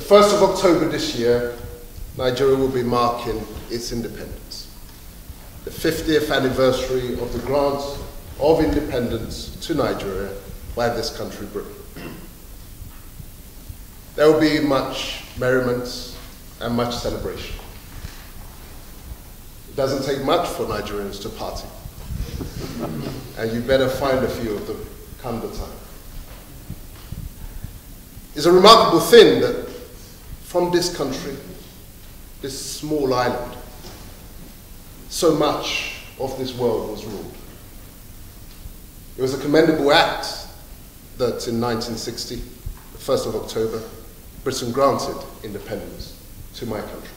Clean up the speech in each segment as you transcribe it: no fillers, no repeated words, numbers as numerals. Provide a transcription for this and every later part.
1st of October this year, Nigeria will be marking its independence. The 50th anniversary of the grant of independence to Nigeria by this country, Britain. There will be much merriment and much celebration. It doesn't take much for Nigerians to party. And you better find a few of them come the time. It's a remarkable thing that from this country, this small island, so much of this world was ruled. It was a commendable act that in 1960, the 1st of October, Britain granted independence to my country.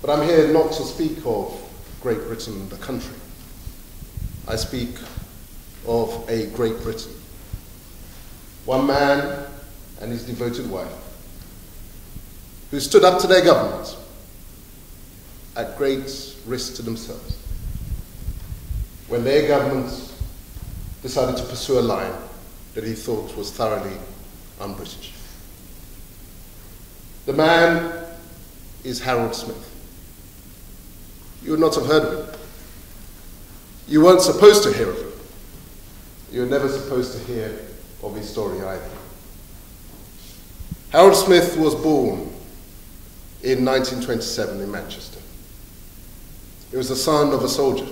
But I'm here not to speak of Great Britain, the country. I speak of a Great Britain. One man and his devoted wife, who stood up to their government at great risk to themselves when their government decided to pursue a line that he thought was thoroughly un-British. The man is Harold Smith. You would not have heard of him. You weren't supposed to hear of him. You were never supposed to hear of his story either. Harold Smith was born in 1927 in Manchester. He was the son of a soldier.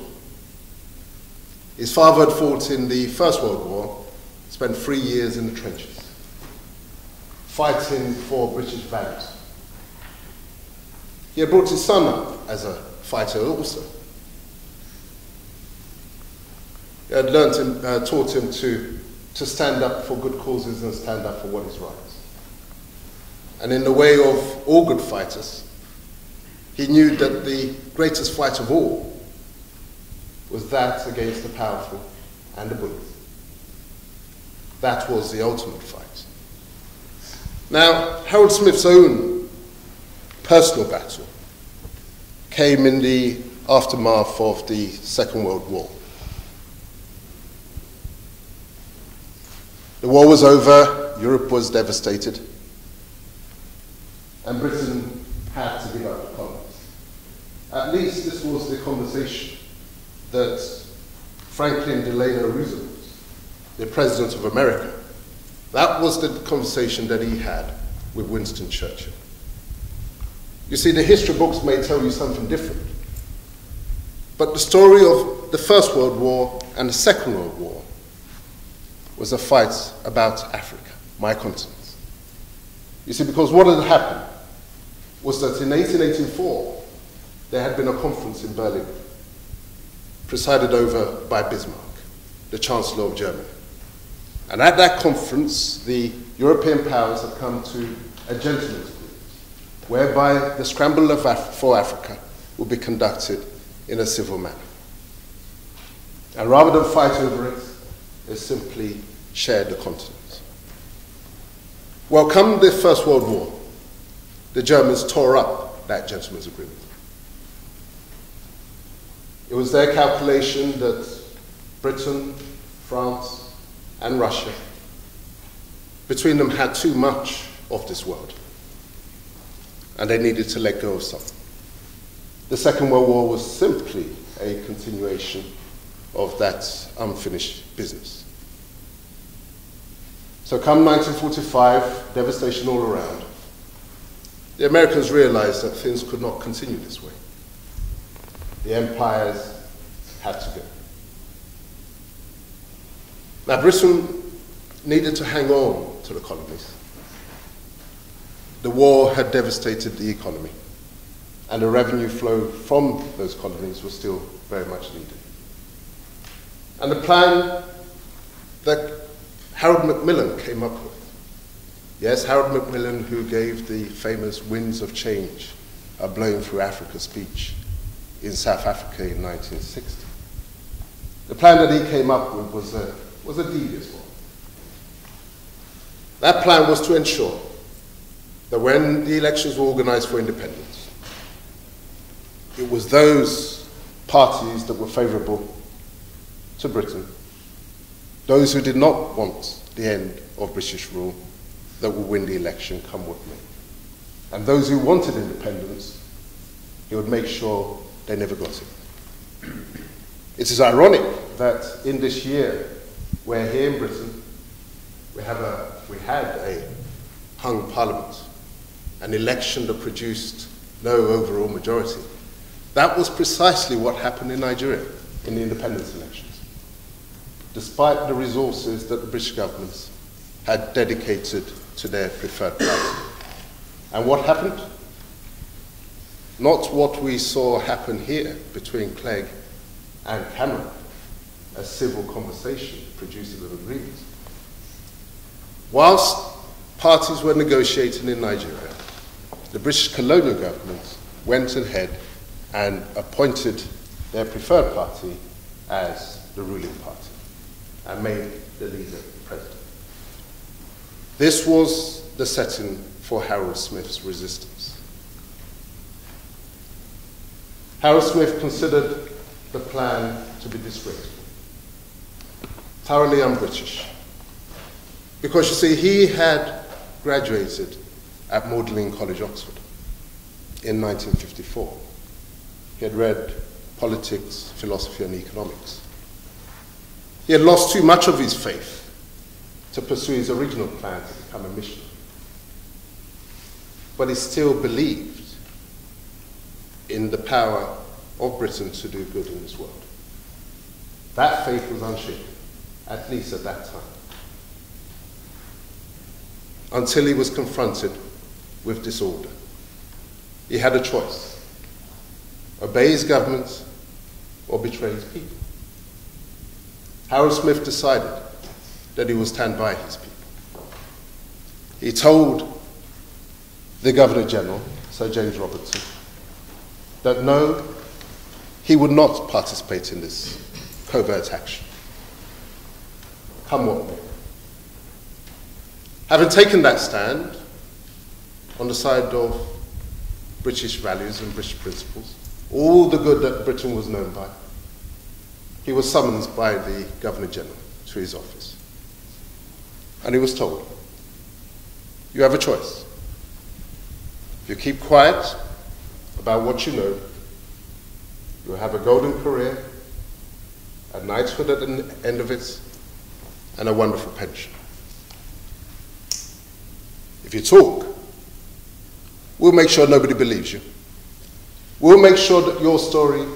His father had fought in the First World War, spent 3 years in the trenches, fighting for British values. He had brought his son up as a fighter also. He had taught him to stand up for good causes and stand up for what is right. And in the way of all good fighters, he knew that the greatest fight of all was that against the powerful and the bullies. That was the ultimate fight. Now, Harold Smith's own personal battle came in the aftermath of the Second World War. The war was over, Europe was devastated, and Britain had to give up the colonies. At least this was the conversation that Franklin Delano Roosevelt, the President of America, that was the conversation that he had with Winston Churchill. You see, the history books may tell you something different, but the story of the First World War and the Second World War was a fight about Africa, my continent. You see, because what had happened was that in 1884, there had been a conference in Berlin, presided over by Bismarck, the Chancellor of Germany. And at that conference, the European powers had come to a gentleman's agreement, whereby the scramble for Africa would be conducted in a civil manner. And rather than fight over it, they simply shared the continent. Well, come the First World War, the Germans tore up that gentleman's agreement. It was their calculation that Britain, France, and Russia, between them, had too much of this world, and they needed to let go of some. The Second World War was simply a continuation of that unfinished business. So come 1945, devastation all around, the Americans realized that things could not continue this way. The empires had to go. Now, Britain needed to hang on to the colonies. The war had devastated the economy, and the revenue flow from those colonies was still very much needed. And the plan that Harold Macmillan came up with, yes, Harold Macmillan, who gave the famous Winds of Change, a Blowing Through Africa speech in South Africa in 1960. The plan that he came up with was a devious one. That plan was to ensure that when the elections were organized for independence, it was those parties that were favorable to Britain, those who did not want the end of British rule, that would win the election, come with me. And those who wanted independence, he would make sure they never got it. It is ironic that in this year, where here in Britain, we had a hung parliament, an election that produced no overall majority. That was precisely what happened in Nigeria in the independence elections, despite the resources that the British governments had dedicated to their preferred party. And what happened? Not what we saw happen here between Clegg and Cameron, a civil conversation produced an agreement. Whilst parties were negotiating in Nigeria, the British colonial government went ahead and appointed their preferred party as the ruling party and made the leader president. This was the setting for Harold Smith's resistance. Harold Smith considered the plan to be disgraceful, thoroughly un-British, because you see, he had graduated at Magdalen College, Oxford in 1954. He had read politics, philosophy, and economics. He had lost too much of his faith to pursue his original plan to become a missionary. But he still believed in the power of Britain to do good in this world. That faith was unshaken, at least at that time, until he was confronted with disorder. He had a choice: obey his government or betray his people. Harold Smith decided that he would stand by his people. He told the Governor General, Sir James Robertson, that no, he would not participate in this covert action, come what may. Having taken that stand on the side of British values and British principles, all the good that Britain was known by, he was summoned by the Governor General to his office. And he was told, you have a choice. If you keep quiet about what you know, you'll have a golden career, a knighthood at the end of it, and a wonderful pension. If you talk, we'll make sure nobody believes you. We'll make sure that your story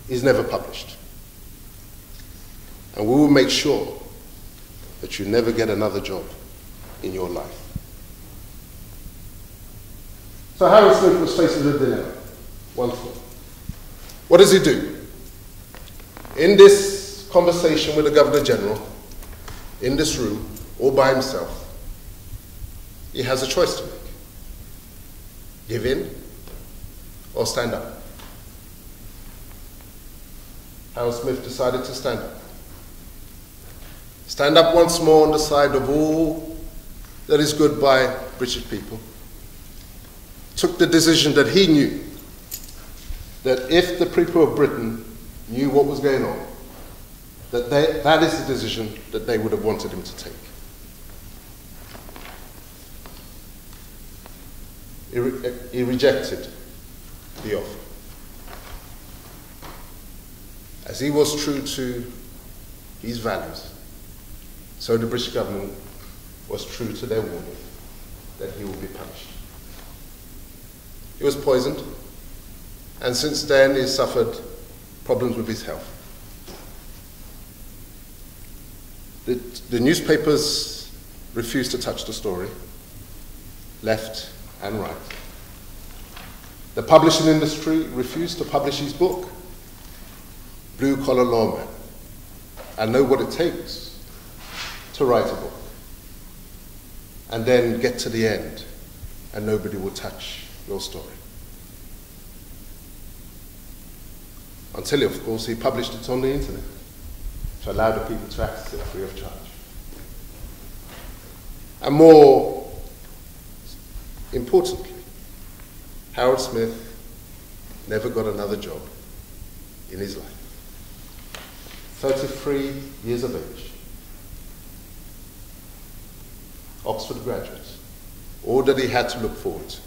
is never published. And we will make sure that you never get another job in your life. So Harold Smith was faced with a dilemma once more. What does he do? In this conversation with the Governor General, in this room, all by himself, he has a choice to make. Give in or stand up. Harold Smith decided to stand up. Stand up once more on the side of all that is good by British people. Took the decision that he knew that if the people of Britain knew what was going on, that is the decision that they would have wanted him to take. He rejected the offer. As he was true to his values, so the British government was true to their warning that he would be punished. He was poisoned, and since then he suffered problems with his health. The newspapers refused to touch the story, left and right. The publishing industry refused to publish his book, Blue Collar Lawman, and know what it takes to write a book, and then get to the end and nobody will touch your story. Until, of course, he published it on the internet to allow the people to access it free of charge. And more importantly, Harold Smith never got another job in his life. 33 years of age. Oxford graduate, all that he had to look forward to.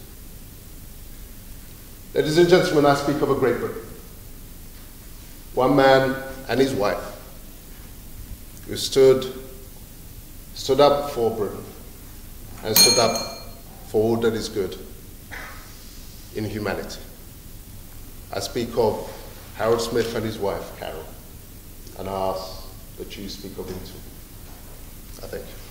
Ladies and gentlemen, I speak of a Great Britain. One man and his wife who stood up for Britain and stood up for all that is good in humanity. I speak of Harold Smith and his wife, Carol, and I ask that you speak of him too. I thank you.